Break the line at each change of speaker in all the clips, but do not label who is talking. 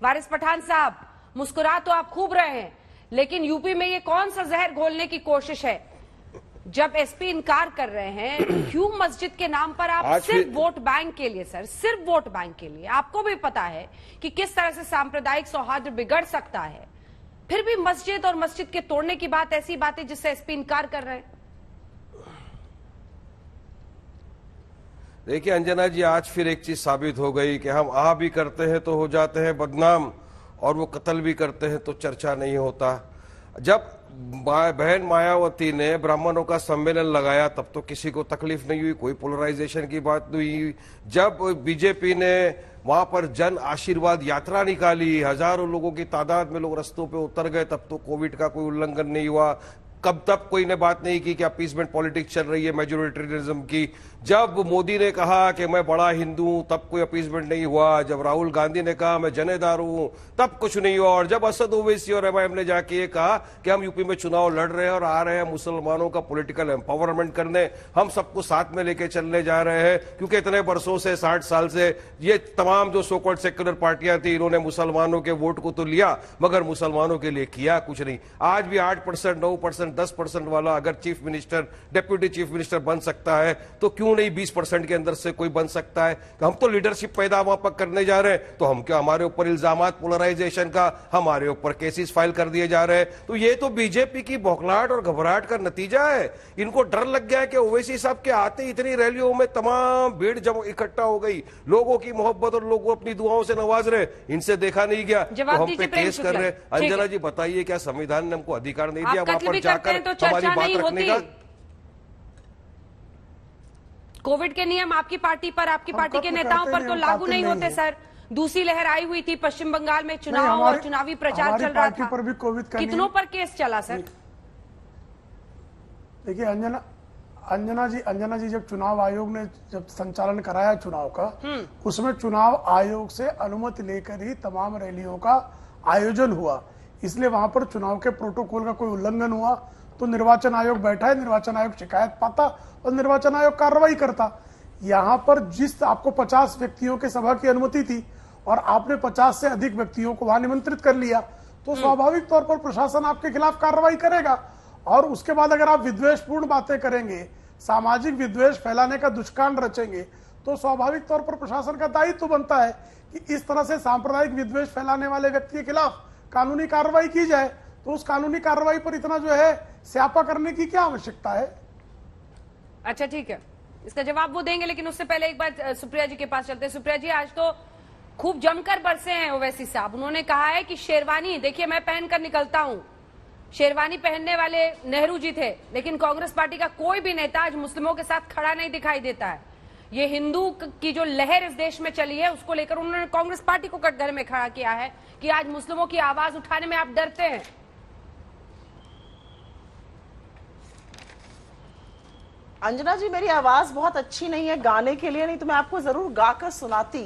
वारिस पठान साहब, मुस्कुरा तो आप खूब रहे हैं, लेकिन यूपी में ये कौन सा जहर घोलने की कोशिश है? जब एसपी इनकार कर रहे हैं, क्यों मस्जिद के नाम पर आप सिर्फ वोट बैंक के लिए, सर सिर्फ वोट बैंक के लिए, आपको भी पता है कि किस तरह से सांप्रदायिक सौहार्द बिगड़ सकता है, फिर भी मस्जिद और मस्जिद के तोड़ने की बात, ऐसी बातें जिससे एसपी इनकार कर रहे हैं।
देखिए अंजना जी, आज फिर एक चीज साबित हो गई कि हम आह भी करते हैं तो हो जाते हैं बदनाम, और वो कत्ल भी करते हैं तो चर्चा नहीं होता। जब बहन मायावती ने ब्राह्मणों का सम्मेलन लगाया तब तो किसी को तकलीफ नहीं हुई, कोई पोलराइजेशन की बात नहीं हुई। जब बीजेपी ने वहां पर जन आशीर्वाद यात्रा निकाली, हजारों लोगों की तादाद में लोग रस्तों पे उतर गए, तब तो कोविड का कोई उल्लंघन नहीं हुआ। कब तक कोई ने बात नहीं की कि अपीसमेंट पॉलिटिक्स चल रही है मेजोरिटेरिज्म की। जब मोदी ने कहा कि मैं बड़ा हिंदू हूं तब कोई अपीसमेंट नहीं हुआ। जब राहुल गांधी ने कहा मैं जनेदार हूं तब कुछ नहीं हुआ। और जब असद ओवैसी और एमआईएम ने जाके ये कहा कि हम यूपी में चुनाव लड़ रहे हैं और आ रहे हैं मुसलमानों का पॉलिटिकल एम्पावरमेंट करने, हम सबको साथ में लेके चलने जा रहे हैं, क्योंकि इतने वर्षों से 60 साल से ये तमाम जो सो कॉल्ड सेक्युलर पार्टियां थी, इन्होंने मुसलमानों के वोट को तो लिया मगर मुसलमानों के लिए किया कुछ नहीं। आज भी 8%, 9%, 10% वाला अगर chief minister, deputy chief minister बन सकता है तो क्यों नहीं 20% के अंदर से कोई बन सकता है? हम तो लीडरशिप पैदा वहां पर करने जा रहे हैं, तो हम क्या, हमारे ऊपर इल्जामात पोलराइजेशन का, हमारे ऊपर केसेस फाइल कर दिए जा रहे हैं। तो ये तो बीजेपी की बौखलाहट और घबराहट का नतीजा है। इनको डर लग गया है कि ओवैसी साहब के आते इतनी रैलियों में तमाम भीड़ जब इकट्ठा हो गई, लोगों की मोहब्बत और लोग अपनी दुआओं से नवाज रहे, इनसे देखा नहीं गया तो हम पे केस कर रहे हैं। अंजना जी बताइए, क्या संविधान ने हमको अधिकार नहीं दिया वहां पर जाकर हमारी बात रखने का?
कोविड के नियम आपकी पार्टी पर, आपकी पार्टी के नेताओं पर तो लागू नहीं होते सर। दूसरी लहर आई हुई थी पश्चिम बंगाल में, चुनाव और चुनावी प्रचार चल रहा था,
पर भी कोविड का
कितनों पर केस चला सर?
देखिए अंजना जी जब चुनाव आयोग ने जब संचालन कराया चुनाव का, उसमें चुनाव आयोग से अनुमति लेकर ही तमाम रैलियों का आयोजन हुआ। इसलिए वहां पर चुनाव के प्रोटोकॉल का कोई उल्लंघन हुआ तो निर्वाचन आयोग बैठा है, निर्वाचन आयोग शिकायत पाता और निर्वाचन आयोग कार्रवाई करता। यहाँ पर जिस आपको 50 व्यक्तियों के सभा की अनुमति थी और आपने 50 से अधिक व्यक्तियों को वहां निमंत्रित कर लिया, तो स्वाभाविक तौर पर प्रशासन आपके खिलाफ कार्रवाई करेगा। और उसके बाद अगर आप विद्वेषपूर्ण बातें करेंगे, सामाजिक विद्वेष फैलाने का दुष्कांड रचेंगे, तो स्वाभाविक तौर पर प्रशासन का दायित्व बनता है कि इस तरह से सांप्रदायिक विद्वेष फैलाने वाले व्यक्ति के खिलाफ कानूनी कार्रवाई की जाए। तो उस कानूनी कार्रवाई पर इतना जो है स्यापा करने की क्या आवश्यकता है?
अच्छा ठीक है, इसका जवाब वो देंगे, लेकिन उससे पहले एक बार सुप्रिया जी के पास चलते हैं। सुप्रिया जी, आज तो खूब जमकर बरसे हैं ओवैसी साहब। उन्होंने कहा है कि शेरवानी, देखिए मैं पहनकर निकलता हूं, शेरवानी पहनने वाले नेहरू जी थे, लेकिन कांग्रेस पार्टी का कोई भी नेता आज मुस्लिमों के साथ खड़ा नहीं दिखाई देता है। ये हिंदू की जो लहर इस देश में चली है उसको लेकर उन्होंने कांग्रेस पार्टी को कटघरे में खड़ा किया है कि आज मुस्लिमों की आवाज उठाने में आप डरते हैं।
अंजना जी, मेरी आवाज बहुत अच्छी नहीं है गाने के लिए, नहीं तो मैं आपको जरूर गाकर सुनाती।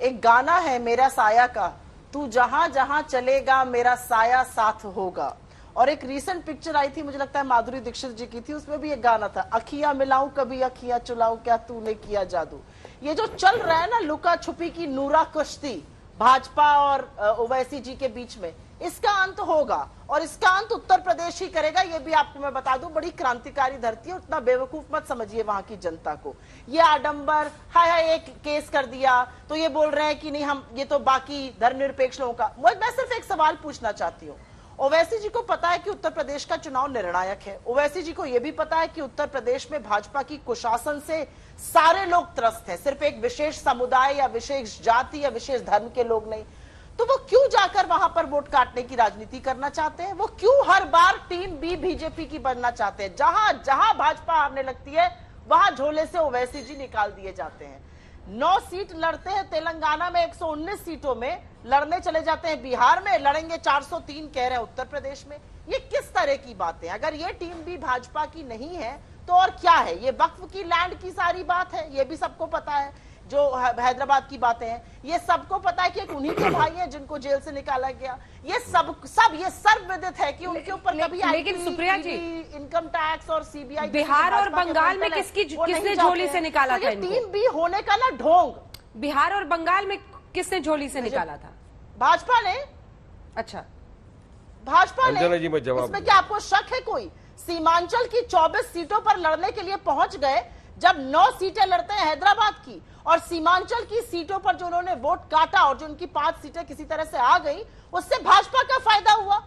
एक गाना है मेरा साया का, तू जहां जहां चलेगा मेरा साया साथ होगा। और एक रीसेंट पिक्चर आई थी, मुझे लगता है माधुरी दीक्षित जी की थी, उसमें भी एक गाना था, अखियां मिलाऊं कभी अखियां चुलाऊं क्या तूने किया जादू। ये जो चल रहा है ना लुका छुपी की नूरा कुश्ती भाजपा और ओवैसी जी के बीच में, इसका अंत होगा और इसका अंत उत्तर प्रदेश ही करेगा। ये भी आपको मैं बता दूं, बड़ी क्रांतिकारी धरती है, उतना बेवकूफ मत समझिए वहां की जनता को। ये आडंबर, हाय एक केस कर दिया तो ये बोल रहे हैं कि नहीं हम, ये तो बाकी धर्मनिरपेक्ष लोगों का। मैं सिर्फ एक सवाल पूछना चाहती हूँ, ओवैसी जी को पता है कि उत्तर प्रदेश का चुनाव निर्णायक है, ओवैसी जी को यह भी पता है कि उत्तर प्रदेश में भाजपा की कुशासन से सारे लोग त्रस्त हैं, सिर्फ एक विशेष समुदाय या विशेष जाति या विशेष धर्म के लोग नहीं। तो वो क्यों जाकर वहां पर वोट काटने की राजनीति करना चाहते हैं? वो क्यों हर बार टीम बी बीजेपी की बनना चाहते हैं? जहां जहां भाजपा हारने लगती है वहां झोले से ओवैसी जी निकाल दिए जाते हैं। 9 सीट लड़ते हैं तेलंगाना में, 119 सीटों में लड़ने चले जाते हैं, बिहार में लड़ेंगे 403 कह रहे हैं, उत्तर प्रदेश में। ये किस तरह की बातें? अगर ये टीम भी भाजपा की नहीं है तो और क्या है? ये वक्फ की लैंड की सारी बात है, ये भी सबको पता है। जो हैदराबाद की बातें हैं ये सबको पता है कि एक उन्हीं के भाई हैं जिनको जेल से निकाला गया। ये सब ये सर्वविदित है कि उनके ऊपर कभी
लेकिन सुप्रिया जी,
इनकम टैक्स और सीबीआई,
बिहार और बंगाल में किसने झोली से निकाला था?
टीम बी होने का ना ढोंग।
बिहार और बंगाल में किसने झोली से निकाला था?
भाजपा ने
अच्छा,
भाजपा ने
अंजना जी, मैं जवाब
इसमें
दूं।
क्या आपको शक है कोई? सीमांचल की 24 सीटों पर लड़ने के लिए पहुंच गए, जब 9 सीटें लड़ते हैं हैदराबाद की, और सीमांचल की सीटों पर जो उन्होंने वोट काटा और जो उनकी 5 सीटें किसी तरह से आ गई, उससे भाजपा का फायदा हुआ।